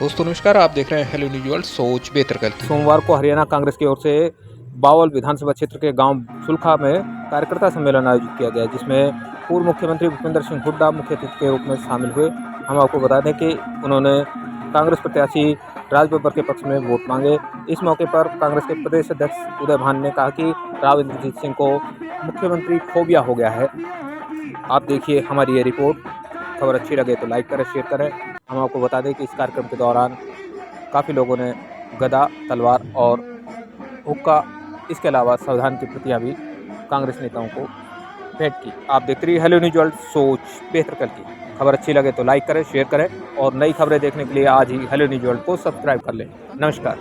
दोस्तों नमस्कार, आप देख रहे हैं हेलो न्यूज वर्ल्ड सोच बेहतर कल की। सोमवार को हरियाणा कांग्रेस की ओर से बावल विधानसभा क्षेत्र के गांव सुलखा में कार्यकर्ता सम्मेलन आयोजित किया गया, जिसमें पूर्व मुख्यमंत्री भूपेंद्र सिंह हुड्डा मुख्य अतिथि के रूप में शामिल हुए। हम आपको बता दें कि उन्होंने कांग्रेस प्रत्याशी राज बब्बर के पक्ष में वोट मांगे। इस मौके पर कांग्रेस के प्रदेश अध्यक्ष उदय भान ने कहा कि राव इंद्रजीत सिंह को मुख्यमंत्री फोबिया हो गया है। आप देखिए हमारी ये रिपोर्ट। खबर अच्छी लगे तो लाइक करें, शेयर करें। हम आपको बता दें कि इस कार्यक्रम के दौरान काफ़ी लोगों ने गदा, तलवार और हुक्का, इसके अलावा संविधान की प्रतियां भी कांग्रेस नेताओं को भेंट की। आप देखते रहिए हेलो न्यूज वर्ल्ड सोच बेहतर कल की। खबर अच्छी लगे तो लाइक करें, शेयर करें और नई खबरें देखने के लिए आज ही हेलो न्यूज वर्ल्ड को सब्सक्राइब कर लें। नमस्कार,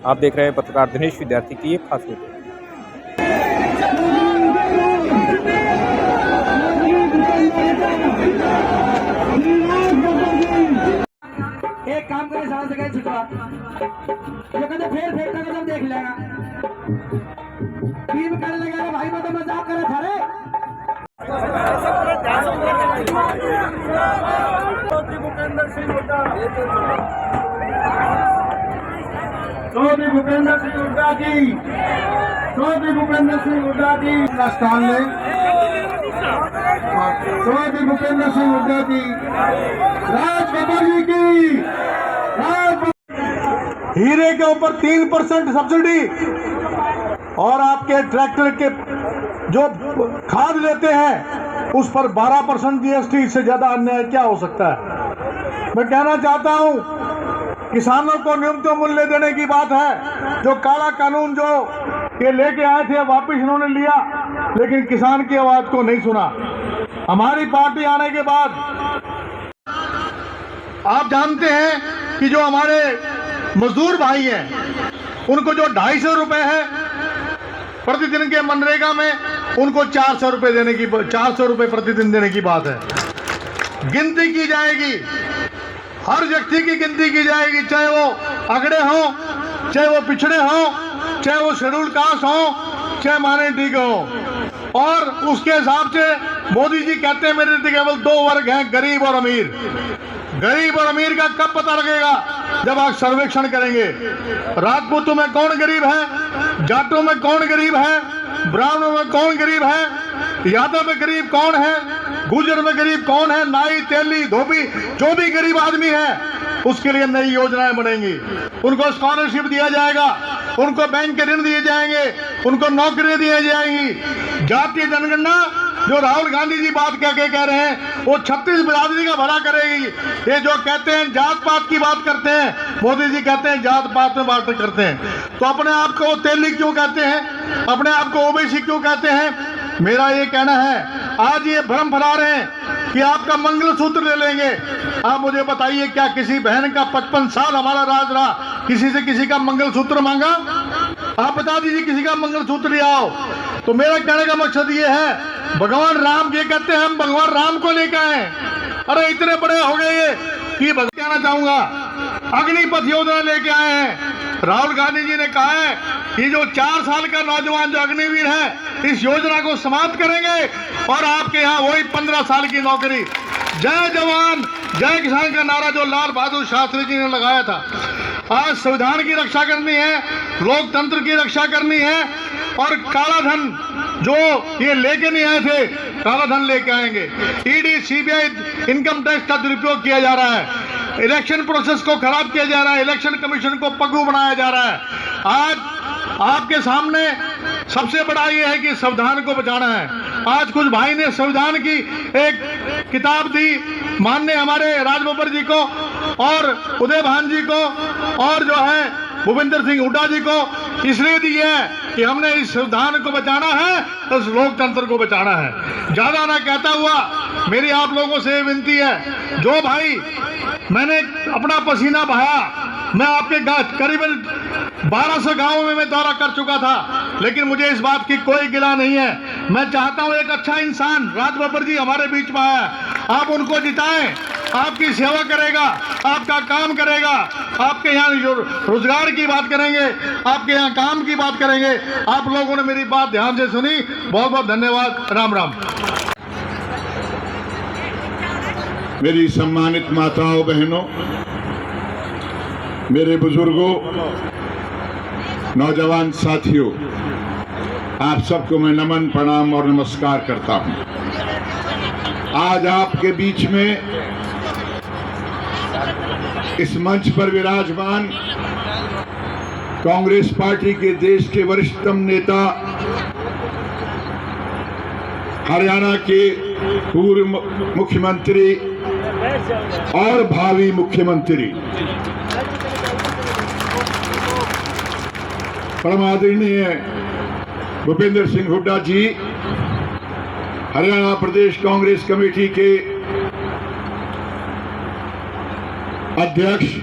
आप देख रहे हैं पत्रकार दिनेश विद्यार्थी की एक खास रिपोर्ट। एक काम करे साल से छुटवा ये कहते फिर फेंकता तो देख लेगा टीम करने लगा भाई, मैं तो मजाक कर रहा था रे। भूपेंद्र सिंह हुड्डा चौधरी भूपेंद्र सिंह हुड्डा जी, चौधरी भूपेंद्र सिंह हुड्डा जी का स्थान ले। चौधरी भूपेंद्र सिंह हुड्डा जी, राज बब्बर जी की हीरे के ऊपर 3% सब्सिडी और आपके ट्रैक्टर के जो खाद लेते हैं उस पर 12% जीएसटी। इससे ज्यादा अन्याय क्या हो सकता है। मैं कहना चाहता हूं, किसानों को न्यूनतम मूल्य देने की बात है। जो काला कानून जो ये लेके आए थे वापिस इन्होंने लिया, लेकिन किसान की आवाज को नहीं सुना। हमारी पार्टी आने के बाद आप जानते हैं कि जो हमारे मजदूर भाई हैं उनको जो 250 रुपए है प्रतिदिन के मनरेगा में, उनको 400 रुपए देने की, 400 रुपए प्रतिदिन देने की बात है। गिनती की जाएगी, हर व्यक्ति की गिनती की जाएगी, चाहे वो अगड़े हो, चाहे वो पिछड़े हो, चाहे वो शेड्यूल कास्ट हो, चाहे माइनॉरिटी के हो। और उसके हिसाब से मोदी जी कहते हैं मेरे केवल 2 वर्ग हैं, गरीब और अमीर। गरीब और अमीर का कब पता लगेगा? जब आप सर्वेक्षण करेंगे। राजपूतों में कौन गरीब है, जाटों में कौन गरीब है, ब्राह्मणों में कौन गरीब है, यादव में गरीब कौन है, गुर्जर में गरीब कौन है, नाई, तेली, धोबी, जो भी गरीब आदमी है उसके लिए नई योजनाएं बनेंगी। उनको स्कॉलरशिप दिया जाएगा, उनको बैंक के ऋण दिए जाएंगे, उनको नौकरियां दी जाएंगी। जातीय जनगणना जो राहुल गांधी जी बात कह रहे हैं वो 36 बिरादरी का भला करेगी। ये जो कहते हैं जात पात की बात करते हैं, मोदी जी कहते हैं जात पात में बात करते हैं। तो अपने आप को तेली क्यों कहते हैं, अपने आप को ओबीसी क्यों कहते हैं? मेरा ये कहना है, आज ये भ्रम फैला रहे हैं कि आपका मंगलसूत्र ले लेंगे। आप मुझे बताइए, क्या किसी बहन का 55 साल हमारा राज रहा, किसी से किसी का मंगलसूत्र मांगा? आप बता दीजिए किसी का मंगलसूत्र लिया हो। तो मेरा कहने का मकसद ये है, भगवान राम ये कहते हैं हम भगवान राम को लेकर आए। अरे इतने बड़े हो गए ये कि कहना चाहूंगा, अग्निपथ योजना लेके आए हैं। राहुल गांधी जी ने कहा है कि जो 4 साल का नौजवान जो अग्निवीर है इस योजना को समाप्त करेंगे और आपके यहाँ वही 15 साल की नौकरी। जय जवान जय किसान का नारा जो लाल बहादुर शास्त्री जी ने लगाया था। आज संविधान की रक्षा करनी है, लोकतंत्र की रक्षा करनी है और काला धन जो ये लेके नहीं आए थे, काला धन लेके आएंगे। ईडी, सीबीआई, इनकम टैक्स का दुरुपयोग किया जा रहा है, इलेक्शन प्रोसेस को खराब किया जा रहा है, इलेक्शन कमीशन को पगडू बनाया जा रहा है। आज आपके सामने सबसे बड़ा ये है कि संविधान को बचाना है। आज कुछ भाई ने संविधान की एक किताब दी माननीय हमारे राज बब्बर जी को और उदय भान जी को और जो है भूपेंद्र सिंह हुड्डा जी को, इसलिए दी है कि हमने इस संविधान को बचाना है, इस लोकतंत्र को बचाना है। ज्यादा ना कहता हुआ मेरी आप लोगों से विनती है, जो भाई मैंने अपना पसीना बहाया, मैं आपके करीबन 1200 गांवों में मैं दौरा कर चुका था, लेकिन मुझे इस बात की कोई गिला नहीं है। मैं चाहता हूं एक अच्छा इंसान राज बब्बर जी हमारे बीच में आया, आप उनको जिताएं, आपकी सेवा करेगा, आपका काम करेगा, आपके यहाँ जो रोजगार की बात करेंगे, आपके यहाँ काम की बात करेंगे। आप लोगों ने मेरी बात ध्यान से सुनी, बहुत बहुत धन्यवाद। राम राम। मेरी सम्मानित माताओं बहनों, मेरे बुजुर्गों, नौजवान साथियों, आप सबको मैं नमन, प्रणाम और नमस्कार करता हूं। आज आपके बीच में इस मंच पर विराजमान कांग्रेस पार्टी के देश के वरिष्ठतम नेता, हरियाणा के पूर्व मुख्यमंत्री और भावी मुख्यमंत्री परम आदरणीय भूपेंद्र सिंह हुड्डा जी, हरियाणा प्रदेश कांग्रेस कमेटी के अध्यक्ष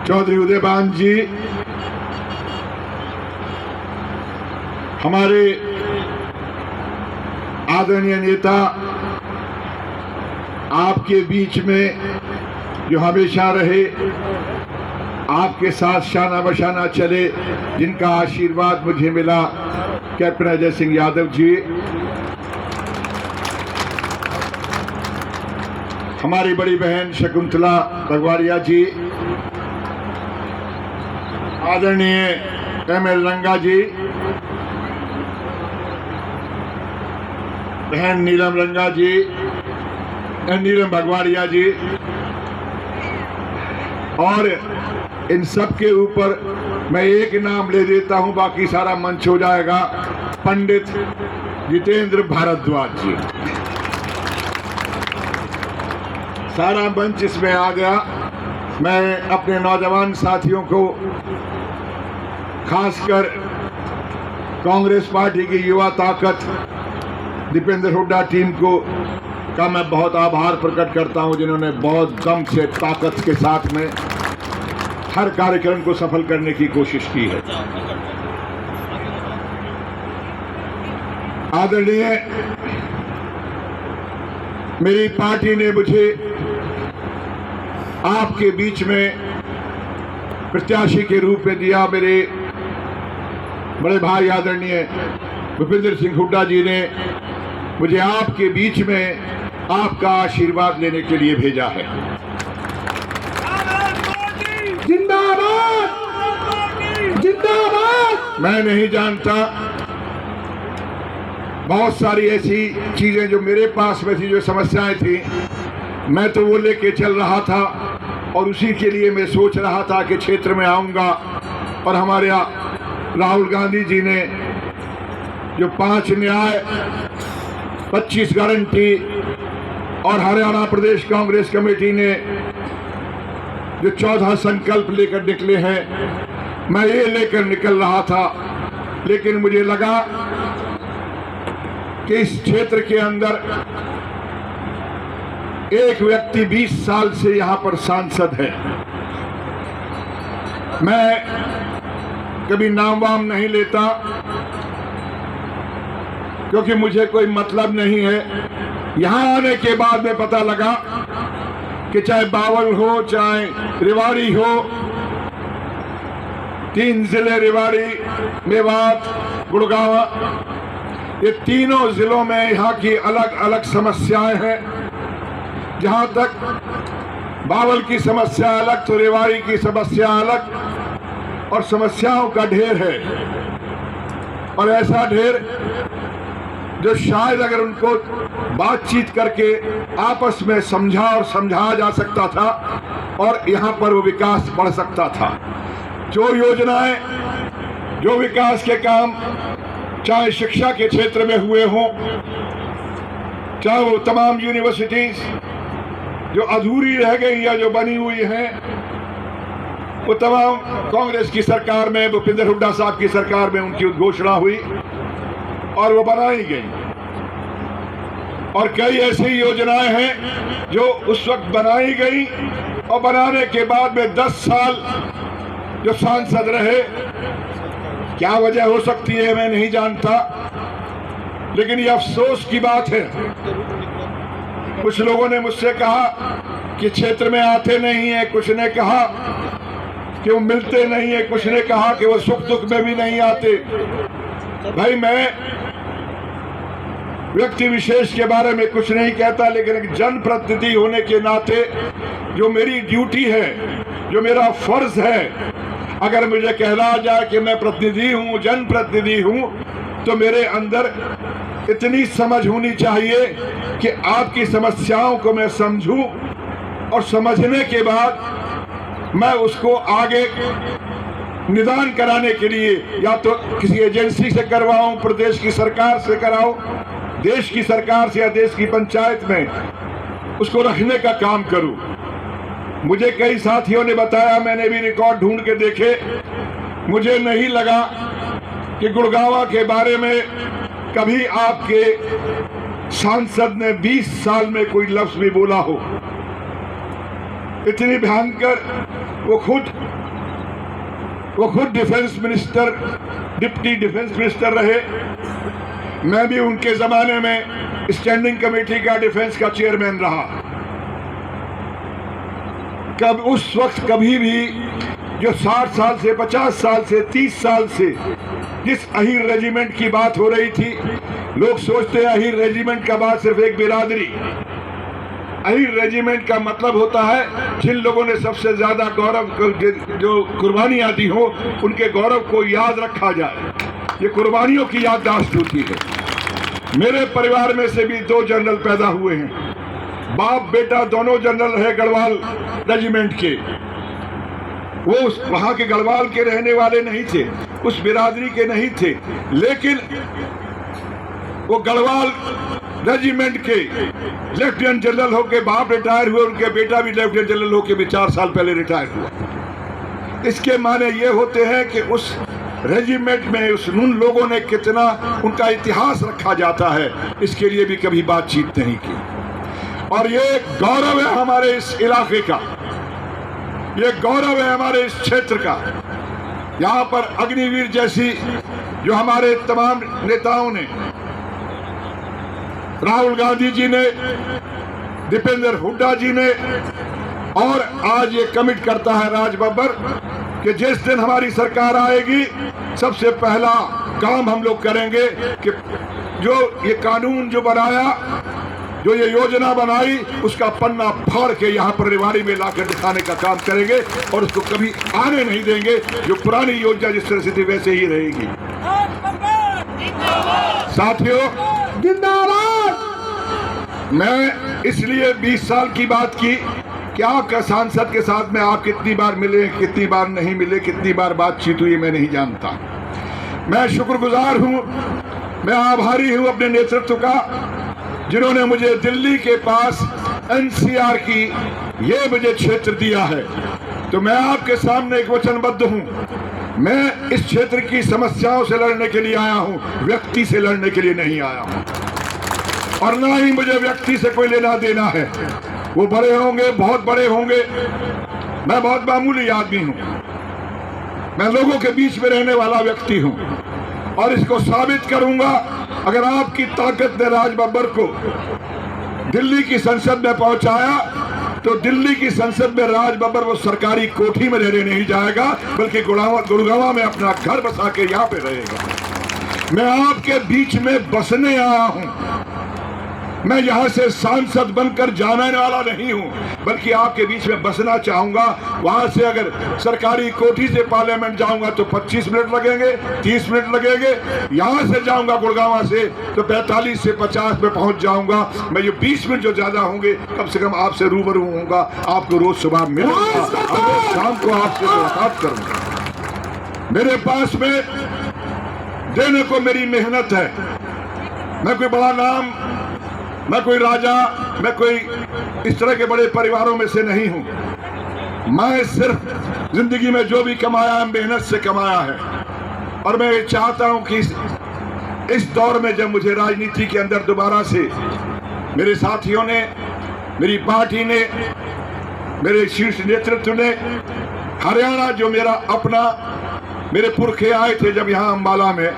चौधरी उदयभान जी, हमारे आदरणीय नेता आपके बीच में जो हमेशा रहे, आपके साथ शाना बशाना चले, जिनका आशीर्वाद मुझे मिला, कैप्टन अजय सिंह यादव जी, हमारी बड़ी बहन शकुंतला भगवाड़िया जी, आदरणीय एमएल रंगा जी, बहन नीलम रंगा जी, नीलम भगवाड़िया जी, और इन सब के ऊपर मैं एक नाम ले देता हूं, बाकी सारा मंच हो जाएगा, पंडित जितेंद्र भारद्वाज जी। सारा मंच इसमें आ गया। मैं अपने नौजवान साथियों को, खासकर कांग्रेस पार्टी की युवा ताकत दीपेंद्र हुड्डा टीम को का मैं बहुत आभार प्रकट करता हूं, जिन्होंने बहुत दम से, ताकत के साथ में हर कार्यक्रम को सफल करने की कोशिश की है। आदरणीय, मेरी पार्टी ने मुझे आपके बीच में प्रत्याशी के रूप में दिया। मेरे बड़े भाई आदरणीय भूपेंद्र सिंह हुड्डा जी ने मुझे आपके बीच में आपका आशीर्वाद लेने के लिए भेजा है। जिंदाबाद, जिंदाबाद। मैं नहीं जानता, बहुत सारी ऐसी चीजें जो मेरे पास में थी, जो समस्याएं थी, मैं तो वो लेके चल रहा था, और उसी के लिए मैं सोच रहा था कि क्षेत्र में आऊंगा, और हमारे राहुल गांधी जी ने जो 5 न्याय, 25 गारंटी, और हरियाणा प्रदेश कांग्रेस कमेटी ने जो 14 संकल्प लेकर निकले हैं, मैं ये लेकर निकल रहा था। लेकिन मुझे लगा कि इस क्षेत्र के अंदर एक व्यक्ति 20 साल से यहां पर सांसद है। मैं कभी नाम वाम नहीं लेता, क्योंकि मुझे कोई मतलब नहीं है। यहां आने के बाद में पता लगा कि चाहे बावल हो, चाहे रेवाड़ी हो, 3 जिले रेवाड़ी, मेवात, गुड़गांव, ये तीनों जिलों में यहाँ की अलग अलग समस्याएं हैं। जहाँ तक बावल की समस्या अलग, तो रेवाड़ी की समस्या अलग, और समस्याओं का ढेर है। और ऐसा ढेर जो शायद अगर उनको बातचीत करके आपस में समझा और समझाया जा सकता था, और यहाँ पर वो विकास बढ़ सकता था। जो योजनाएं, जो विकास के काम, चाहे शिक्षा के क्षेत्र में हुए हों, चाहे वो तमाम यूनिवर्सिटीज जो अधूरी रह गई या जो बनी हुई हैं, वो तमाम कांग्रेस की सरकार में, भूपेंद्र हुड्डा साहब की सरकार में उनकी उद्घोषणा हुई और वो बनाई गई। और कई ऐसी योजनाएं हैं जो उस वक्त बनाई गई और बनाने के बाद में 10 साल जो सांसद रहे। क्या वजह हो सकती है मैं नहीं जानता, लेकिन ये अफसोस की बात है। कुछ लोगों ने मुझसे कहा कि क्षेत्र में आते नहीं है, कुछ ने कहा कि वो मिलते नहीं है, कुछ ने कहा कि वो सुख दुख में भी नहीं आते। भाई, मैं व्यक्ति विशेष के बारे में कुछ नहीं कहता, लेकिन एक जनप्रतिनिधि होने के नाते जो मेरी ड्यूटी है, जो मेरा फर्ज है, अगर मुझे कहना जाए कि मैं प्रतिनिधि हूँ, जनप्रतिनिधि हूँ, तो मेरे अंदर इतनी समझ होनी चाहिए कि आपकी समस्याओं को मैं समझूं और समझने के बाद मैं उसको आगे निदान कराने के लिए या तो किसी एजेंसी से करवाऊं, प्रदेश की सरकार से कराऊं, देश की सरकार से या देश की पंचायत में उसको रखने का काम करूं। मुझे कई साथियों ने बताया, मैंने भी रिकॉर्ड ढूंढ के देखे, मुझे नहीं लगा कि गुड़गांव के बारे में कभी आपके सांसद ने 20 साल में कोई लफ्ज भी बोला हो। इतनी भयंकर वो खुद defence minister, deputy defence minister रहे। मैं भी उनके जमाने में स्टैंडिंग कमेटी का डिफेंस का चेयरमैन रहा। कब उस वक्त कभी भी जो 60 साल से, 50 साल से, 30 साल से जिस अहीर रेजिमेंट की बात हो रही थी, लोग सोचते हैं अहीर रेजिमेंट का बात सिर्फ एक बिरादरी। अहीर रेजिमेंट का मतलब होता है जिन लोगों ने सबसे ज्यादा गौरव, जो कुर्बानियां दी हो, उनके गौरव को याद रखा जाए। ये कुर्बानियों की याददाश्त होती है। मेरे परिवार में से भी 2 जनरल पैदा हुए हैं, बाप बेटा दोनों जनरल रहे गढ़वाल रेजिमेंट के। वो वहां के गढ़वाल के रहने वाले नहीं थे, उस बिरादरी के नहीं थे, लेकिन वो गढ़वाल रेजिमेंट के लेफ्टिनेंट जनरल होके बाप रिटायर हुए, उनके बेटा भी लेफ्टिनेंट जनरल होके भी 4 साल पहले रिटायर हुआ। इसके माने ये होते हैं कि उस रेजिमेंट में उन लोगों ने कितना उनका इतिहास रखा जाता है, इसके लिए भी कभी बातचीत नहीं की। और ये गौरव है हमारे इस इलाके का, ये गौरव है हमारे इस क्षेत्र का। यहाँ पर अग्निवीर जैसी जो हमारे तमाम नेताओं ने, राहुल गांधी जी ने, दीपेंद्र हुड्डा जी ने, और आज ये कमिट करता है राज बब्बर कि जिस दिन हमारी सरकार आएगी सबसे पहला काम हम लोग करेंगे कि जो ये कानून जो बनाया, जो ये योजना बनाई, उसका पन्ना फाड़ के यहाँ पर रेवाड़ी में लाकर दिखाने का काम करेंगे और उसको कभी आने नहीं देंगे। जो पुरानी योजना जिस तरह से थी वैसे ही रहेगी। साथियों, जिंदाबाद। मैं इसलिए 20 साल की बात की कि आपका सांसद के साथ में आप कितनी बार मिले, कितनी बार नहीं मिले, कितनी बार बातचीत हुई, मैं नहीं जानता। मैं शुक्रगुजार हूँ, मैं आभारी हूँ अपने नेतृत्व का, जिन्होंने मुझे दिल्ली के पास एनसीआर की ये मुझे क्षेत्र दिया है। तो मैं आपके सामने एक वचनबद्ध हूँ, मैं इस क्षेत्र की समस्याओं से लड़ने के लिए आया हूँ, व्यक्ति से लड़ने के लिए नहीं आया हूँ। और ना ही मुझे व्यक्ति से कोई लेना देना है। वो बड़े होंगे, बहुत बड़े होंगे, मैं बहुत मामूली आदमी हूँ। मैं लोगों के बीच में रहने वाला व्यक्ति हूँ और इसको साबित करूंगा। अगर आपकी ताकत ने राज बब्बर को दिल्ली की संसद में पहुंचाया, तो दिल्ली की संसद में राज बब्बर वो सरकारी कोठी में रहने नहीं जाएगा, बल्कि गुड़गांव में अपना घर बसा के यहाँ पे रहेगा। मैं आपके बीच में बसने आया हूँ। मैं यहाँ से सांसद बनकर जाने वाला नहीं हूँ, बल्कि आपके बीच में बसना चाहूंगा। वहां से अगर सरकारी कोठी से पार्लियामेंट जाऊंगा तो 25 मिनट लगेंगे, 30 मिनट लगेंगे। यहाँ से जाऊंगा गुड़गांव से तो 45 से 50 में पहुंच जाऊंगा। मैं ये 20 मिनट जो ज्यादा होंगे, कम से कम आपसे रूबरू होऊंगा, आपको रोज सुबह मिलूंगा, शाम को आपसे मुलाकात करूंगा। मेरे पास में देने को मेरी मेहनत है। मैं कोई बड़ा नाम, मैं कोई राजा, मैं कोई इस तरह के बड़े परिवारों में से नहीं हूं। मैं सिर्फ जिंदगी में जो भी कमाया है, मेहनत से कमाया है। और मैं चाहता हूं कि इस दौर में जब मुझे राजनीति के अंदर दोबारा से मेरे साथियों ने, मेरी पार्टी ने, मेरे शीर्ष नेतृत्व ने, हरियाणा जो मेरा अपना, मेरे पुरखे आए थे जब यहाँ अम्बाला में,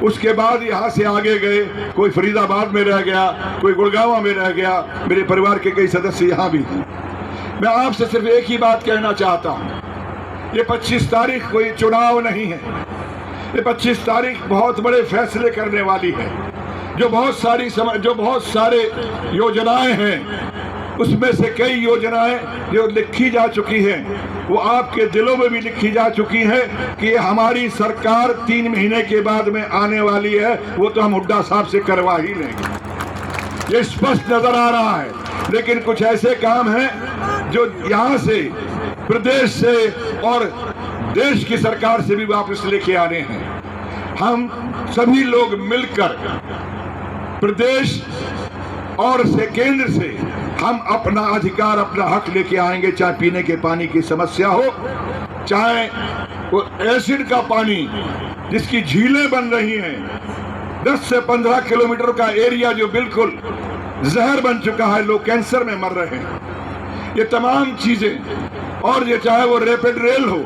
उसके बाद यहाँ से आगे गए, कोई फरीदाबाद में रह गया, कोई गुड़गांव में रह गया, मेरे परिवार के कई सदस्य यहाँ भी हैं। मैं आपसे सिर्फ एक ही बात कहना चाहता हूँ, ये 25 तारीख कोई चुनाव नहीं है। ये 25 तारीख बहुत बड़े फैसले करने वाली है। जो बहुत सारे योजनाएं हैं उसमें से कई योजनाएं जो लिखी जा चुकी हैं वो आपके दिलों में भी लिखी जा चुकी है कि हमारी सरकार 3 महीने के बाद में आने वाली है, वो तो हम हुड्डा साहब से करवा ही लेंगे, ये स्पष्ट नजर आ रहा है। लेकिन कुछ ऐसे काम हैं जो यहाँ से, प्रदेश से और देश की सरकार से भी वापस लेके आने हैं। हम सभी लोग मिलकर प्रदेश और से केंद्र से हम अपना अधिकार, अपना हक लेके आएंगे। चाहे पीने के पानी की समस्या हो, चाहे वो एसिड का पानी जिसकी झीलें बन रही हैं, 10 से 15 किलोमीटर का एरिया जो बिल्कुल जहर बन चुका है, लोग कैंसर में मर रहे हैं, ये तमाम चीजें। और ये चाहे वो रैपिड रेल हो,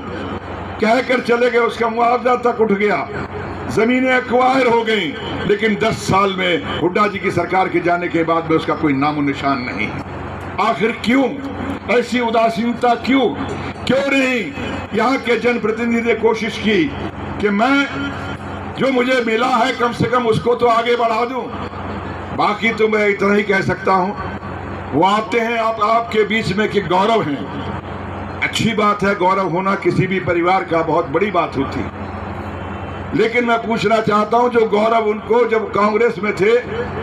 कहकर चले गए, उसका मुआवजा तक उठ गया, जमीनें एक्वायर हो गई, लेकिन 10 साल में हुड्डा जी की सरकार के जाने के बाद में उसका कोई नामो निशान नहीं। आखिर क्यों ऐसी उदासीनता, क्यों नहीं यहाँ के जनप्रतिनिधि ने कोशिश की कि मैं जो मुझे मिला है कम से कम उसको तो आगे बढ़ा दूं। बाकी तो मैं इतना ही कह सकता हूं, वो आते हैं आपके बीच में कि गौरव हैं, अच्छी बात है, गौरव होना किसी भी परिवार का बहुत बड़ी बात होती। लेकिन मैं पूछना चाहता हूं, जो गौरव उनको जब कांग्रेस में थे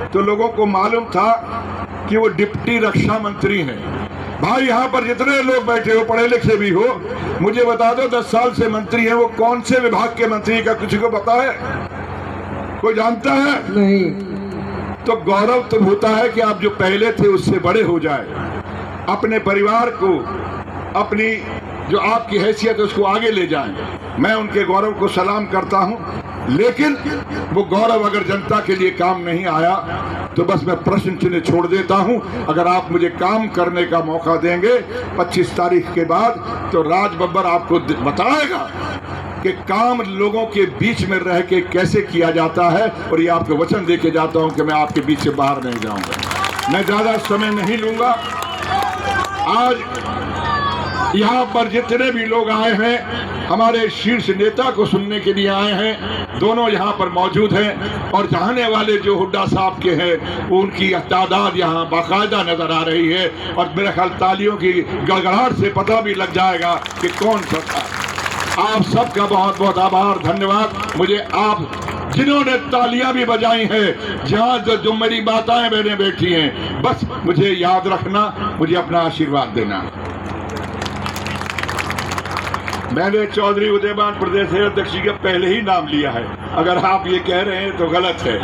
तो लोगों को मालूम था कि वो डिप्टी रक्षा मंत्री हैं। भाई यहाँ पर जितने लोग बैठे हो, पढ़े लिखे भी हो, मुझे बता दो 10 साल से मंत्री हैं, वो कौन से विभाग के मंत्री का किसी को पता है? कोई जानता है? नहीं। तो गौरव तो होता है कि आप जो पहले थे उससे बड़े हो जाए, अपने परिवार को, अपनी जो आपकी हैसियत है उसको आगे ले जाएं। मैं उनके गौरव को सलाम करता हूं, लेकिन वो गौरव अगर जनता के लिए काम नहीं आया तो बस मैं प्रश्न चिन्ह छोड़ देता हूं। अगर आप मुझे काम करने का मौका देंगे 25 तारीख के बाद, तो राज बब्बर आपको बताएगा कि काम लोगों के बीच में रह के कैसे किया जाता है। और ये आपको वचन दे के जाता हूं कि मैं आपके बीच से बाहर नहीं जाऊंगा। मैं ज्यादा समय नहीं लूंगा। आज यहाँ पर जितने भी लोग आए हैं, हमारे शीर्ष नेता को सुनने के लिए आए हैं, दोनों यहाँ पर मौजूद हैं। और चाहने वाले जो हुड्डा साहब के हैं उनकी तादाद यहाँ बाकायदा नजर आ रही है। और मेरे ख्याल तालियों की गड़गड़ाहट से पता भी लग जाएगा कि कौन सा था। आप सबका बहुत बहुत आभार, धन्यवाद। मुझे आप जिन्होंने तालियां भी बजाई हैं, जहाँ जो मेरी माताएं बहनें बैठी हैं, बस मुझे याद रखना, मुझे अपना आशीर्वाद देना। मैंने चौधरी उदयमान प्रदेश अध्यक्ष जी का पहले ही नाम लिया है, अगर आप ये कह रहे हैं तो गलत है।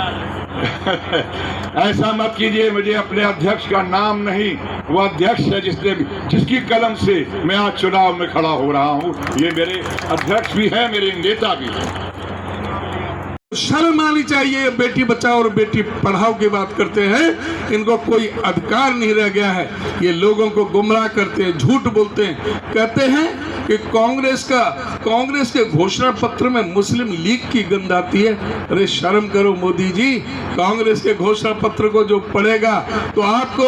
ऐसा मत कीजिए, मुझे अपने अध्यक्ष का नाम नहीं, वो अध्यक्ष है जिसकी कलम से मैं आज चुनाव में खड़ा हो रहा हूँ। ये मेरे अध्यक्ष भी हैं, मेरे नेता भी हैं। शर्म आनी चाहिए। बेटी बचाओ और बेटी पढ़ाओ की बात करते हैं, इनको कोई अधिकार नहीं रह गया है। ये लोगों को गुमराह करते हैं, झूठ बोलते हैं, कहते हैं कि कांग्रेस के घोषणा पत्र में मुस्लिम लीग की गंध आती है। अरे शर्म करो मोदी जी, कांग्रेस के घोषणा पत्र को जो पढ़ेगा तो आपको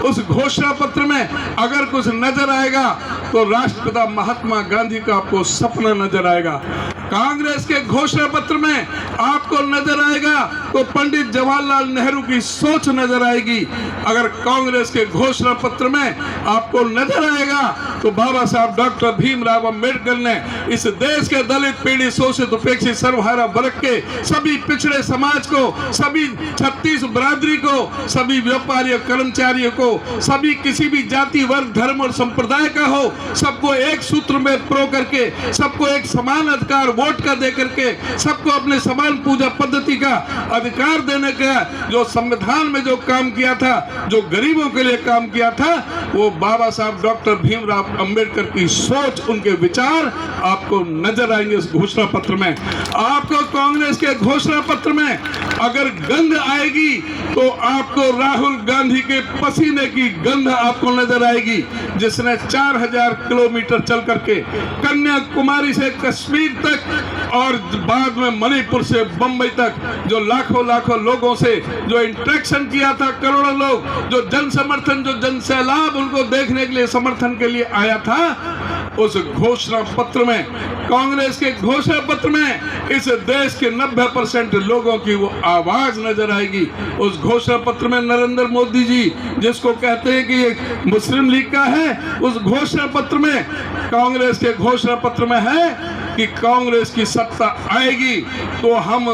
उस घोषणा पत्र में अगर कुछ नजर आएगा तो राष्ट्रपिता महात्मा गांधी का आपको सपना नजर आएगा। कांग्रेस के घोषणा पत्र में आपको नजर आएगा तो पंडित जवाहरलाल नेहरू की सोच नजर आएगी। अगर कांग्रेस के घोषणा पत्र में आपको नजर आएगा तो बाबा साहब डॉक्टर भीमराव अंबेडकर ने इस देश के दलित, पीड़ित, शोषित, उपेक्षित, सर्वहारा वर्ग के सभी पिछड़े समाज को, सभी 36 बरादरी को, सभी व्यापारियों, कर्मचारियों को, सभी किसी भी जाति, वर्ग, धर्म और संप्रदाय का हो, सबको एक सूत्र में प्रो करके, सबको एक समान अधिकार वोट का दे करके, सबको अपने समान पूजा पद्धति का अधिकार देने का जो संविधान में जो काम किया था, जो गरीबों के लिए काम किया था, वो बाबा साहब डॉक्टर भीमराव अंबेडकर की सोच, उनके विचार आपको नजर आएंगे इस घोषणा पत्र में। आपको कांग्रेस के घोषणा पत्र में अगर गंध आएगी तो आपको राहुल गांधी के पसीने की गंध आपको नजर आएगी, जिसने 4000 किलोमीटर चल करके कन्याकुमारी से कश्मीर तक और बाद में मणिपुर से बंबई तक जो लाखों लोगों से जो इंटरेक्शन किया था, करोड़ों लोग जो जन समर्थन, जो जन सैलाब उनको देखने के लिए, समर्थन के लिए आया था, उस घोषणा पत्र में, कांग्रेस के घोषणा पत्र में इस देश के 90% लोगों की वो आवाज नजर आएगी। उस घोषणा पत्र में नरेंद्र मोदी जी जिसको कहते हैं कि ये मुस्लिम लीग का है, उस घोषणा पत्र में, कांग्रेस के घोषणा पत्र में है कि कांग्रेस की सत्ता आएगी तो हम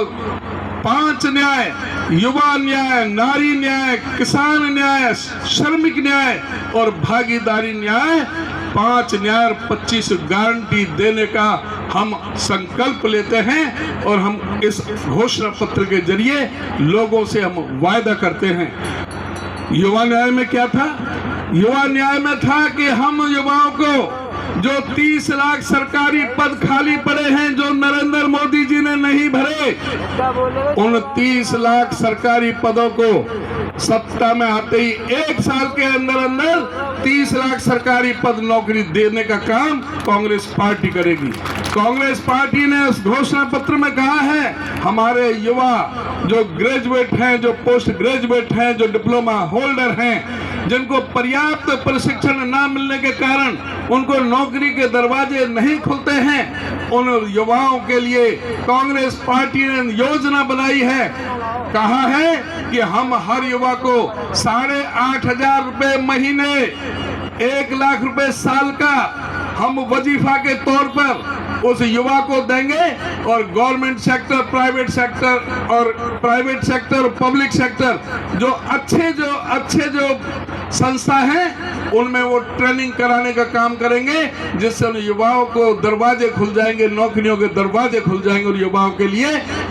5 न्याय, युवा न्याय, नारी न्याय, किसान न्याय, श्रमिक न्याय और भागीदारी न्याय, 5 न्याय और 25 गारंटी देने का हम संकल्प लेते हैं और हम इस घोषणा पत्र के जरिए लोगों से हम वायदा करते हैं। युवा न्याय में क्या था? युवा न्याय में था कि हम युवाओं को जो 30 लाख सरकारी पद खाली पड़े हैं जो नरेंद्र मोदी जी ने नहीं भरे, उन 30 लाख सरकारी पदों को सत्ता में आते ही 1 साल के अंदर अंदर 30 लाख सरकारी पद नौकरी देने का काम कांग्रेस पार्टी करेगी। कांग्रेस पार्टी ने उस घोषणा पत्र में कहा है हमारे युवा जो ग्रेजुएट हैं, जो पोस्ट ग्रेजुएट हैं, जो डिप्लोमा होल्डर हैं, जिनको पर्याप्त प्रशिक्षण न मिलने के कारण उनको नौकरी के दरवाजे नहीं खुलते हैं, उन युवाओं के लिए कांग्रेस पार्टी ने योजना बनाई है। कहा है कि हम हर युवा को 8,500 रुपए महीने, 1 लाख रुपए साल का हम वजीफा के तौर पर उस युवा को देंगे और गवर्नमेंट सेक्टर, प्राइवेट सेक्टर और पब्लिक सेक्टर जो अच्छे संस्था हैं उनमें वो ट्रेनिंग कराने का काम करेंगे, जिससे उन युवाओं को दरवाजे खुल जाएंगे, नौकरियों के दरवाजे खुल जाएंगे। और युवाओं के लिए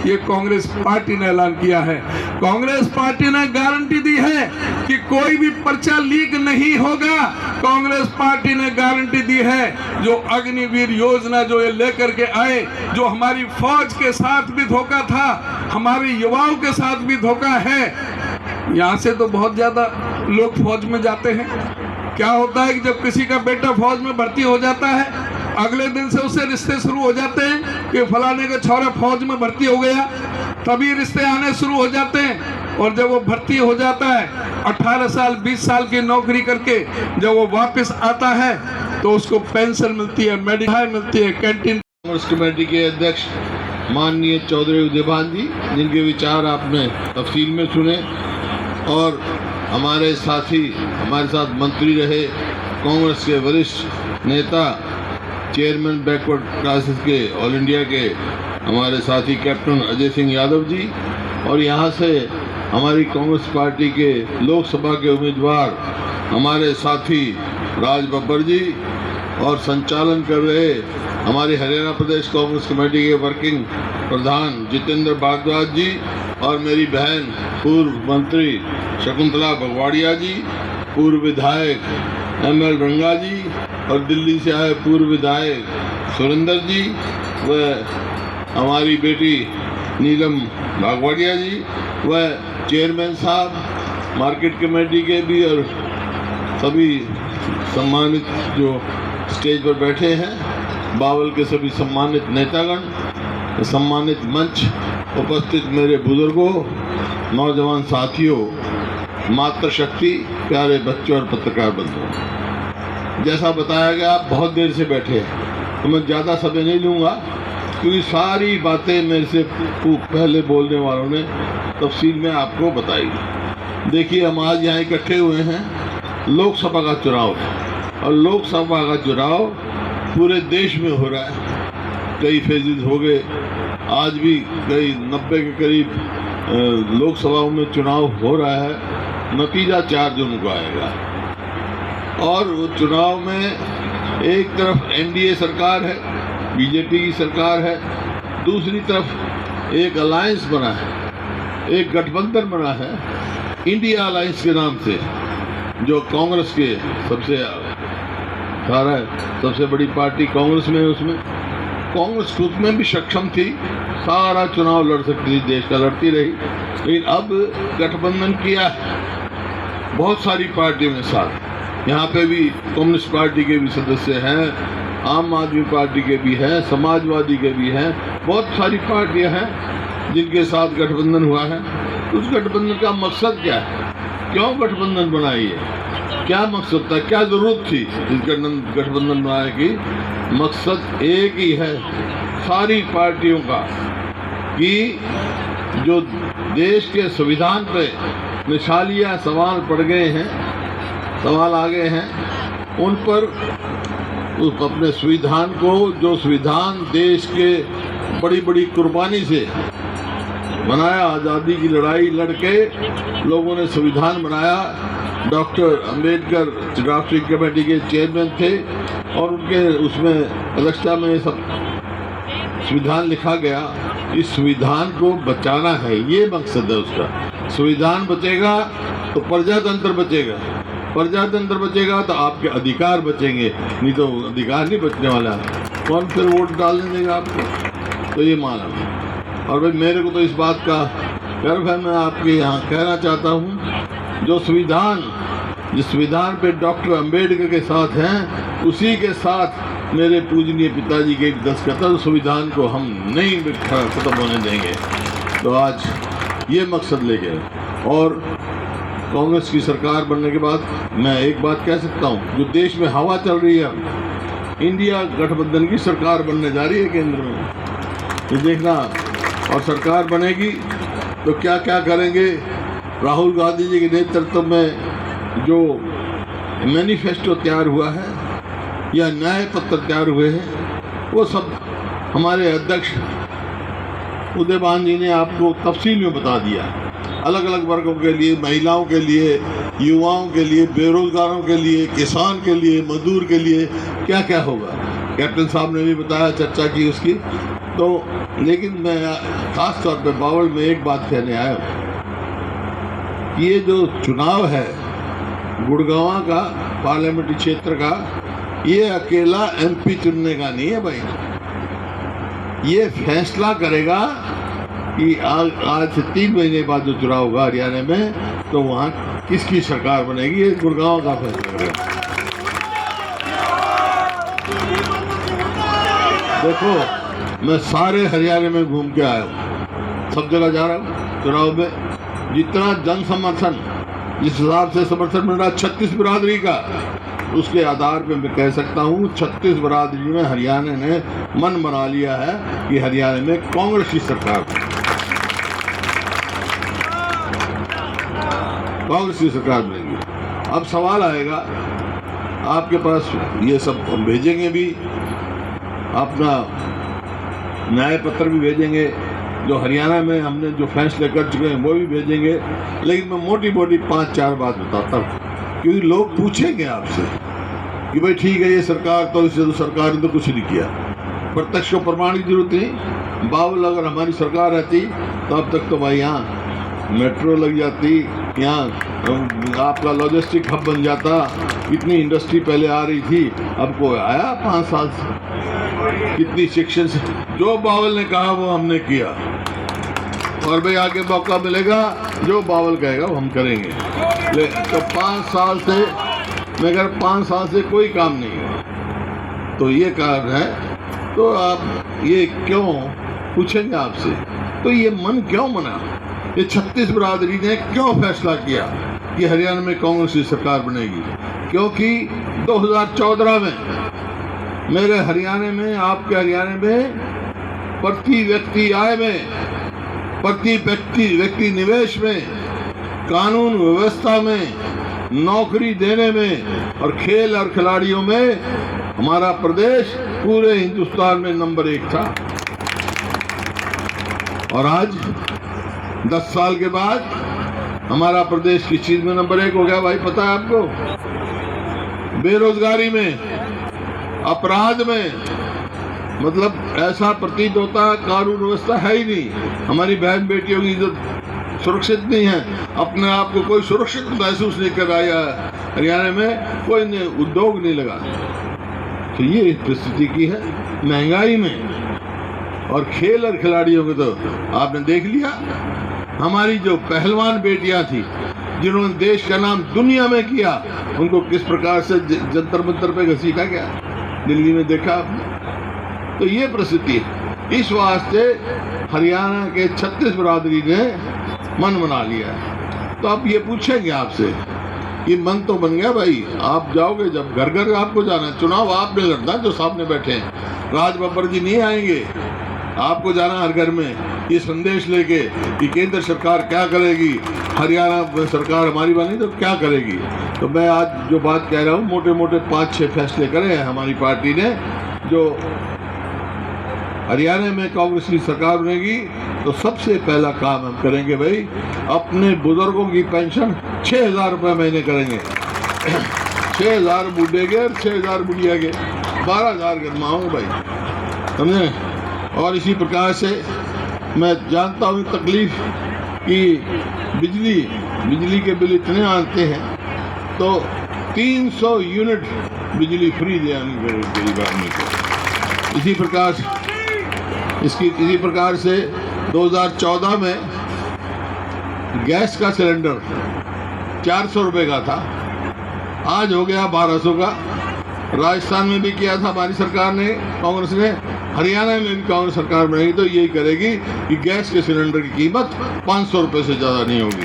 ये कांग्रेस पार्टी ने ऐलान किया है। कांग्रेस पार्टी ने गारंटी दी है कि कोई भी पर्चा लीक नहीं होगा। कांग्रेस पार्टी ने गारंटी दी है जो अग्निवीर योजना जो ये लेकर के आए, जो हमारी फौज के साथ भी धोखा था, हमारे युवाओं के साथ भी धोखा है। यहाँ से तो बहुत ज्यादा लोग फौज में जाते हैं। क्या होता है कि जब किसी का बेटा फौज में भर्ती हो जाता है, अगले दिन से उससे रिश्ते शुरू हो जाते हैं कि फलाने का छोरा फौज में भर्ती हो गया, तभी रिश्ते आने शुरू हो जाते हैं। और जब वो भर्ती हो जाता है 18 साल 20 साल की नौकरी करके जब वो वापस आता है तो उसको पेंशन मिलती है, मेडिकल मिलती है, कैंटीन। कांग्रेस कमेटी के अध्यक्ष माननीय चौधरी उदयभान जी, जिनके विचार आपने तफसील में सुने, और हमारे साथी, हमारे साथ मंत्री रहे कांग्रेस के वरिष्ठ नेता, चेयरमैन बैकवर्ड क्लासेस के ऑल इंडिया के हमारे साथी कैप्टन अजय सिंह यादव जी, और यहाँ से हमारी कांग्रेस पार्टी के लोकसभा के उम्मीदवार हमारे साथी राज बब्बर जी, और संचालन कर रहे हमारे हरियाणा प्रदेश कांग्रेस कमेटी के वर्किंग प्रधान जितेंद्र भारद्वाज जी, और मेरी बहन पूर्व मंत्री शकुंतला भगवाड़िया जी, पूर्व विधायक ML रंगा जी, और दिल्ली से आए पूर्व विधायक सुरेंद्र जी, व हमारी बेटी नीलम भागवाड़िया जी, व चेयरमैन साहब मार्केट कमेटी के भी, और सभी सम्मानित जो स्टेज पर बैठे हैं, बावल के सभी सम्मानित नेतागण, सम्मानित मंच उपस्थित मेरे बुजुर्गों, नौजवान साथियों, मातृशक्ति, प्यारे बच्चों और पत्रकार बंधुओं, जैसा बताया गया आप बहुत देर से बैठे हैं, तो मैं ज़्यादा समय नहीं लूँगा क्योंकि सारी बातें मेरे से पहले बोलने वालों ने तफसील में आपको बताई। देखिए, हम आज यहाँ इकट्ठे हुए हैं, लोकसभा का चुनाव है, और लोकसभा का चुनाव पूरे देश में हो रहा है। कई फेजेज हो गए, आज भी कई 90 के करीब लोकसभाओं में चुनाव हो रहा है। नतीजा 4 जून को आएगा, और वो चुनाव में एक तरफ NDA सरकार है, बीजेपी की सरकार है, दूसरी तरफ एक अलायंस बना है, एक गठबंधन बना है इंडिया अलायंस के नाम से, जो कांग्रेस के सबसे बड़ी पार्टी कांग्रेस में है। उसमें कांग्रेस खुद में भी सक्षम थी, सारा चुनाव लड़ सकती थी, देश का लड़ती रही, लेकिन अब गठबंधन किया है बहुत सारी पार्टियों के साथ। यहाँ पे भी कम्युनिस्ट पार्टी के भी सदस्य हैं, आम आदमी पार्टी के भी हैं, समाजवादी के भी हैं, बहुत सारी पार्टियां हैं जिनके साथ गठबंधन हुआ है। उस गठबंधन का मकसद क्या है, क्यों गठबंधन बनाई है? क्या मकसद था, क्या जरूरत थी इस गठबंधन बनाने की? मकसद एक ही है सारी पार्टियों का कि जो देश के संविधान पे मिसालिया सवाल पड़ गए हैं, सवाल आ गए हैं, उन पर उस अपने संविधान को, जो संविधान देश के बड़ी बड़ी कुर्बानी से बनाया, आज़ादी की लड़ाई लड़के लोगों ने संविधान बनाया। डॉक्टर अंबेडकर ड्राफ्टिंग कमेटी के चेयरमैन थे और उनके उसमें अध्यक्षता में सब संविधान लिखा गया। इस संविधान को बचाना है, ये मकसद है उसका। संविधान बचेगा तो प्रजातंत्र बचेगा, प्रजातंत्र बचेगा तो आपके अधिकार बचेंगे, नहीं तो अधिकार नहीं बचने वाला है। कौन फिर वोट डालने देगा आपको? तो ये माना। और भाई मेरे को तो इस बात का गर्व है, मैं आपके यहाँ कहना चाहता हूँ, जो संविधान, जिस संविधान पे डॉक्टर अंबेडकर के साथ हैं, उसी के साथ मेरे पूजनीय पिताजी के 10 कतल संविधान को हम नहीं खत्म होने देंगे। तो आज ये मकसद लेके, और कांग्रेस की सरकार बनने के बाद मैं एक बात कह सकता हूँ, जो देश में हवा चल रही है, इंडिया गठबंधन की सरकार बनने जा रही है केंद्र में, ये देखना। और सरकार बनेगी तो क्या क्या करेंगे। राहुल गांधी जी के नेतृत्व में जो मैनिफेस्टो तैयार हुआ है या न्याय पत्र तैयार हुए हैं, वो सब हमारे अध्यक्ष उदयभान जी ने आपको तफसील में बता दिया। अलग अलग वर्गों के लिए, महिलाओं के लिए, युवाओं के लिए, बेरोजगारों के लिए, किसान के लिए, मजदूर के लिए क्या क्या होगा। कैप्टन साहब ने भी बताया, चर्चा की उसकी। तो लेकिन मैं खास तौर पे बावल में एक बात कहने आया हूँ, ये जो चुनाव है गुड़गांव का पार्लियामेंट्री क्षेत्र का, ये अकेला एमपी चुनने का नहीं है भाई। ये फैसला करेगा कि आज से 3 महीने बाद जो चुनाव होगा हरियाणा में, तो वहाँ किसकी सरकार बनेगी, ये गुड़गांव का फैसला करेगा। देखो, मैं सारे हरियाणा में घूम के आया हूँ, सब जगह जा रहा हूँ चुनाव में। जितना जन समर्थन, जिस हिसाब से समर्थन मिल रहा 36 बिरादरी का, उसके आधार पे मैं कह सकता हूँ 36 बिरादरी में हरियाणा ने मन बना लिया है कि हरियाणा में कांग्रेस की सरकार, कांग्रेस की सरकार बनेगी। अब सवाल आएगा आपके पास, ये सब हम भेजेंगे भी, अपना न्याय पत्र भी भेजेंगे, जो हरियाणा में हमने जो फैसले कर चुके हैं वो भी भेजेंगे। लेकिन मैं मोटी मोटी 5-4 बात बताता हूँ, क्योंकि लोग पूछेंगे आपसे कि भाई ठीक है ये सरकार, तो इससे तो सरकार ने तो कुछ नहीं किया। प्रत्यक्ष को प्रमाण की जरूरत नहीं। बावल अगर हमारी सरकार रहती तो अब तक तो भाई यहाँ मेट्रो लग जाती, यहाँ आपका लॉजिस्टिक हब बन जाता। इतनी इंडस्ट्री पहले आ रही थी, अब कोई आया 5 साल से। कितनी शिक्षण से, जो बावल ने कहा वो हमने किया, और भाई आगे मौका मिलेगा, जो बावल कहेगा वो हम करेंगे। तो 5 साल से, मगर 5 साल से कोई काम नहीं हुआ, तो ये कारण है। तो आप ये क्यों पूछेंगे आपसे, तो ये मन क्यों बना, ये 36 बिरादरी ने क्यों फैसला किया कि हरियाणा में कांग्रेस की सरकार बनेगी? क्योंकि 2014 में मेरे हरियाणा में, आपके हरियाणा में, प्रति व्यक्ति आय में, प्रति व्यक्ति निवेश में, कानून व्यवस्था में, नौकरी देने में और खेल और खिलाड़ियों में हमारा प्रदेश पूरे हिंदुस्तान में नंबर 1 था। और आज 10 साल के बाद हमारा प्रदेश किस चीज में नंबर 1 हो गया भाई, पता है आपको? बेरोजगारी में, अपराध में। मतलब ऐसा प्रतीत होता है कानून व्यवस्था है ही नहीं, हमारी बहन बेटियों की इज्जत सुरक्षित नहीं है, अपने आप को कोई सुरक्षित महसूस नहीं कर रहा है। हरियाणा में कोई उद्योग नहीं लगा। तो ये परिस्थिति की है महंगाई में। और खेल और खिलाड़ियों को तो आपने देख लिया, हमारी जो पहलवान बेटियां थी जिन्होंने देश का नाम दुनिया में किया, उनको किस प्रकार से जंतर मंतर पे घसीटा गया, दिल्ली में देखा आपने। तो ये परिस्थिति है। इस वास्ते हरियाणा के 36 बिरादरी ने मन बना लिया है। तो अब ये पूछेंगे आपसे ये मन तो बन गया भाई। आप जाओगे जब घर घर आपको जाना है, चुनाव आपने लड़ना जो सामने बैठे हैं। राज बब्बर जी नहीं आएंगे, आपको जाना हर घर में ये संदेश लेके कि केंद्र सरकार क्या करेगी, हरियाणा सरकार हमारी बनी तो क्या करेगी। तो मैं आज जो बात कह रहा हूँ, मोटे मोटे 5-6 फैसले करे हैं हमारी पार्टी ने। जो हरियाणा में कांग्रेस की सरकार बनेगी तो सबसे पहला काम हम करेंगे भाई, अपने बुजुर्गों की पेंशन 6,000 रुपये महीने करेंगे। 6,000 बूढ़े के और 6,000 बुढ़िया के 12,000 गरमाओगे भाई, समझे। और इसी प्रकार से मैं जानता हूँ तकलीफ कि बिजली के बिल इतने आते हैं, तो 300 यूनिट बिजली फ्री देनी गरीब आदमी को। इसी प्रकार से 2014 में गैस का सिलेंडर 400 रुपये का था, आज हो गया 1200 का। राजस्थान में भी किया था हमारी सरकार ने, कांग्रेस ने। हरियाणा में भी कांग्रेस सरकार बनेगी तो यही करेगी कि गैस के सिलेंडर की कीमत 500 रुपये से ज़्यादा नहीं होगी।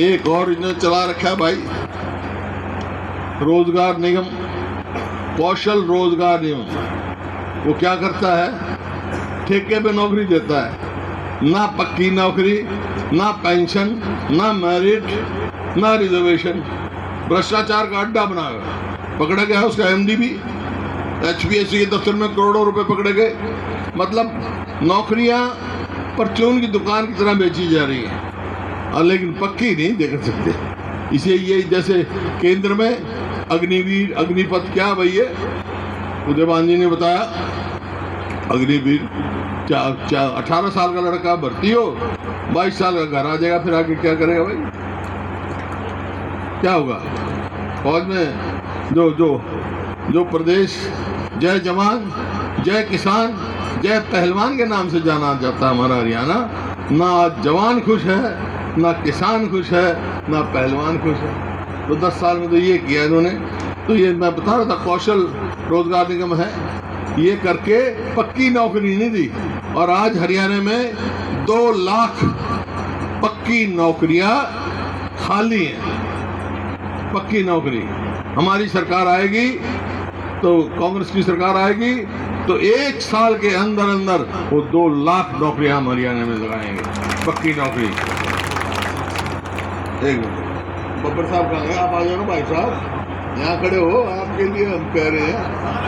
एक और इन्होंने चला रखा है भाई, रोजगार निगम, कौशल रोजगार निगम। वो क्या करता है, ठेके पे नौकरी देता है, ना पक्की नौकरी, ना पेंशन, ना मेरिट, ना रिजर्वेशन। भ्रष्टाचार का अड्डा बना गया। पकड़ा गया उसका एमडी भी, HPSC के दफ्तर में करोड़ों रुपए पकड़े गए। मतलब नौकरियां परचून की दुकान की तरह बेची जा रही हैं, और लेकिन पक्की नहीं देख सकते। इसे ये जैसे केंद्र में अग्निवीर, अग्निपथ क्या भैया उदयभान जी ने बताया, अग्निवीर 18 साल का लड़का भर्ती हो, 22 साल का घर आ जाएगा, फिर आगे क्या करेगा भाई, क्या होगा। फौज में जो प्रदेश जय जवान, जय किसान, जय पहलवान के नाम से जाना जाता है हमारा हरियाणा, ना जवान खुश है, ना किसान खुश है, ना पहलवान खुश है। तो 10 साल में तो ये किया इन्होंने। तो ये मैं बता रहा था, कौशल रोजगार निगम है, ये करके पक्की नौकरी नहीं दी। और आज हरियाणा में 2 लाख पक्की नौकरियां खाली हैं। पक्की नौकरी हमारी सरकार आएगी, तो कांग्रेस की सरकार आएगी तो 1 साल के अंदर अंदर वो 2 लाख नौकरियां हम हरियाणा में लगाएंगे, पक्की नौकरी। एक मिनट, बब्बर साहब कहाँ गए? आप आ जाओ ना भाई साहब, यहाँ खड़े हो, आपके लिए हम कह रहे हैं,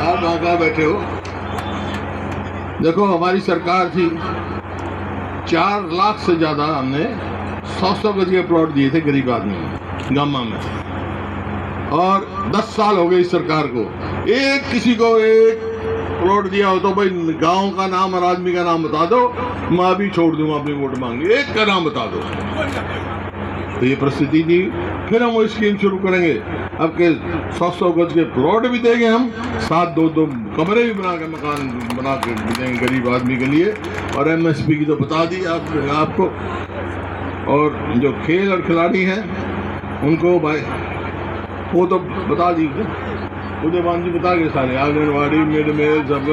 आप वहाँ कहाँ बैठे हो। देखो हमारी सरकार थी, 4 लाख से ज्यादा हमने 100 गज के प्लॉट दिए थे गरीब आदमी गामा में, और 10 साल हो गए इस सरकार को। एक किसी को एक प्लॉट दिया हो तो भाई गांव का नाम और आदमी का नाम बता दो, मैं भी छोड़ दूंगा अपनी वोट मांगनी, एक का नाम बता दो। तो ये परिस्थिति थी। फिर हम वो स्कीम शुरू करेंगे, अब के 100 गज के प्लॉट भी देंगे हम, साथ 2 कमरे भी बना के, मकान बना के देंगे गरीब आदमी के लिए। और MSP की तो बता दी आपको। और जो खेल और खिलाड़ी हैं उनको भाई वो तो बता दी, उदयभान जी बता गए सारे, आंगनबाड़ी, मिड मील, सब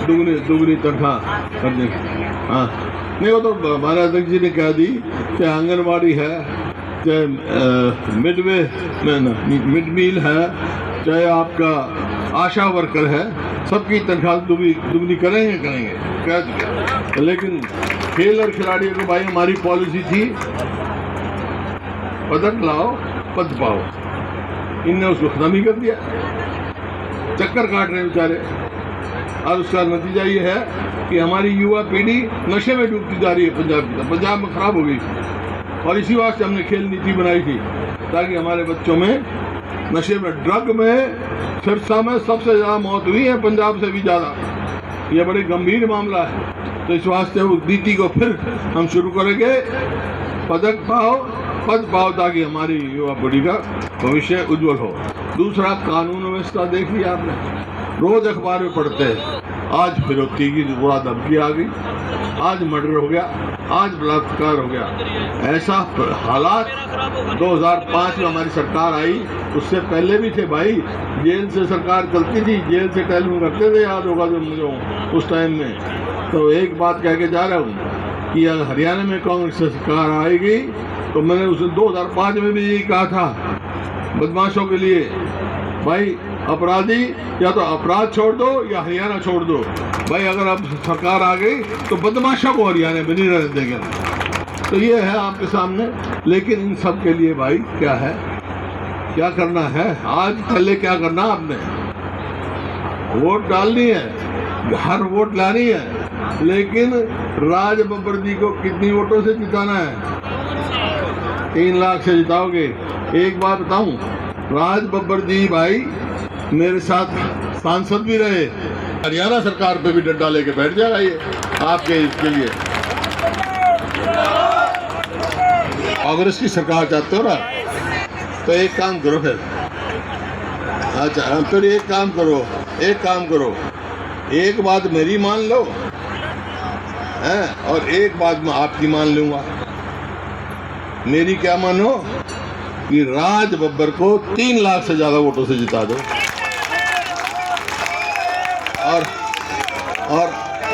दुगनी तनख्वाह कर देंगे। हाँ नहीं, वो तो हमारे अध्यक्ष जी ने कह दी कि आंगनबाड़ी है, चाहे मिड मील है, चाहे आपका आशा वर्कर है, सबकी तनख्वाह दुगनी करेंगे कह दिया। लेकिन खेल और खिलाड़ियों को भाई हमारी पॉलिसी थी, पदक लाओ पद पाओ, इनने उसको खत्म ही कर दिया। चक्कर काट रहे हैं बेचारे। और उसका नतीजा ये है कि हमारी युवा पीढ़ी नशे में डूबती जा रही है। पंजाब में खराब हो गई। और इसी वास्ते हमने खेल नीति बनाई थी, ताकि हमारे बच्चों में नशे में, ड्रग में सिरसा में सबसे ज़्यादा मौत हुई है, पंजाब से भी ज़्यादा। ये बड़े गंभीर मामला है। तो इस वास्ते उस नीति को फिर हम शुरू करेंगे, पदक पाओ पद पाओ, ताकि हमारी युवा पीढ़ी का भविष्य उज्जवल हो। दूसरा, कानून व्यवस्था देख लिया आपने, रोज अखबार में पढ़ते हैं, आज फिरौती की बुरा धमकी आ गई, आज मर्डर हो गया, आज बलात्कार हो गया। ऐसा हालात 2005 में हमारी सरकार आई, उससे पहले भी थे भाई। जेल से सरकार चलती थी, जेल से टेलीफोन करते थे, याद होगा जो मुझे उस टाइम में। तो एक बात कह के जा रहा हूँ कि अगर हरियाणा में कांग्रेस सरकार आएगी तो मैंने उसे 2005 में भी यही कहा था बदमाशों के लिए, भाई अपराधी या तो अपराध छोड़ दो या हरियाणा छोड़ दो। भाई अगर अब सरकार आ गई तो बदमाशों को हरियाणा में नहीं रहने देंगे। तो ये है आपके सामने। लेकिन इन सब के लिए भाई क्या है, क्या करना है? आज पहले क्या करना आपने? वोट डालनी है, घर वोट लानी है, लेकिन राज बब्बर जी को कितनी वोटों से जिताना है? 3 लाख से जिताओगे। एक बात बताऊं, राज बब्बर जी भाई मेरे साथ सांसद भी रहे, हरियाणा सरकार पे भी डंडा लेके बैठ जाएगा ये आपके इसके लिए। कांग्रेस की सरकार चाहते हो ना, तो एक काम करो फिर। अच्छा फिर एक काम करो, एक बात मेरी मान लो हैं, और एक बात मैं आपकी मान लूंगा। मेरी क्या मानो कि राज बब्बर को 3 लाख से ज्यादा वोटों से जिता दो, और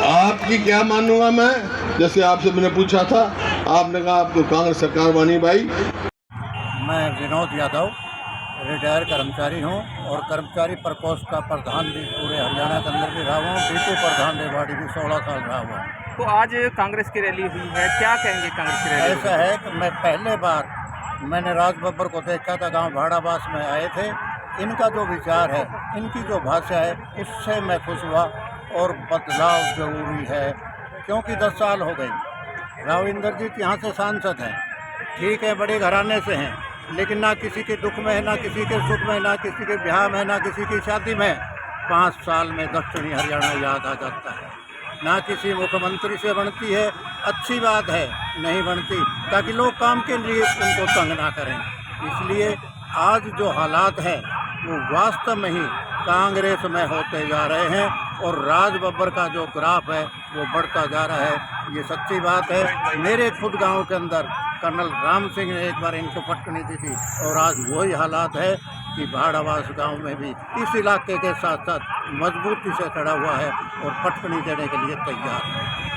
आपकी क्या मानूंगा मैं? जैसे आपसे मैंने पूछा था, आपने कहा आपको कांग्रेस सरकार मानी। भाई मैं विनोद यादव रिटायर कर्मचारी हूं और कर्मचारी प्रकोष्ठ का प्रधान भी पूरे हरियाणा के अंदर भी रहा हूँ, डीपी प्रधान रेवाड़ी भी 16 साल रहा हुआ। तो आज कांग्रेस की रैली हुई है, क्या कहेंगे कांग्रेस की रैली? ऐसा है कि मैं पहले बार मैंने राज बब्बर को देखा था, गांव भाड़ावास में आए थे। इनका जो विचार है, इनकी जो भाषा है, उससे मैं खुश हुआ। और बदलाव जरूरी है, क्योंकि 10 साल हो गई। राव इंद्रजीत यहाँ से सांसद हैं, ठीक है, बड़े घराने से हैं, लेकिन ना किसी के दुख में है, ना किसी के सुख में, ना किसी के ब्याह में, ना किसी की शादी में 5 साल में दक्षिणी हरियाणा याद आ जाता है। ना किसी मुख्यमंत्री से बनती है, अच्छी बात है, नहीं बनती, ताकि लोग काम के लिए उनको तंग ना करें। इसलिए आज जो हालात हैं वो वास्तव में ही कांग्रेस में होते जा रहे हैं, और राज बब्बर का जो ग्राफ है वो बढ़ता जा रहा है। ये सच्ची बात है। मेरे खुद गांव के अंदर कर्नल राम सिंह ने एक बार इनको पटकनी दी थी, और आज वही हालात है कि भाड़ावास गांव में भी इस इलाके के साथ साथ मजबूती से खड़ा हुआ है और पटकनी देने के लिए तैयार है।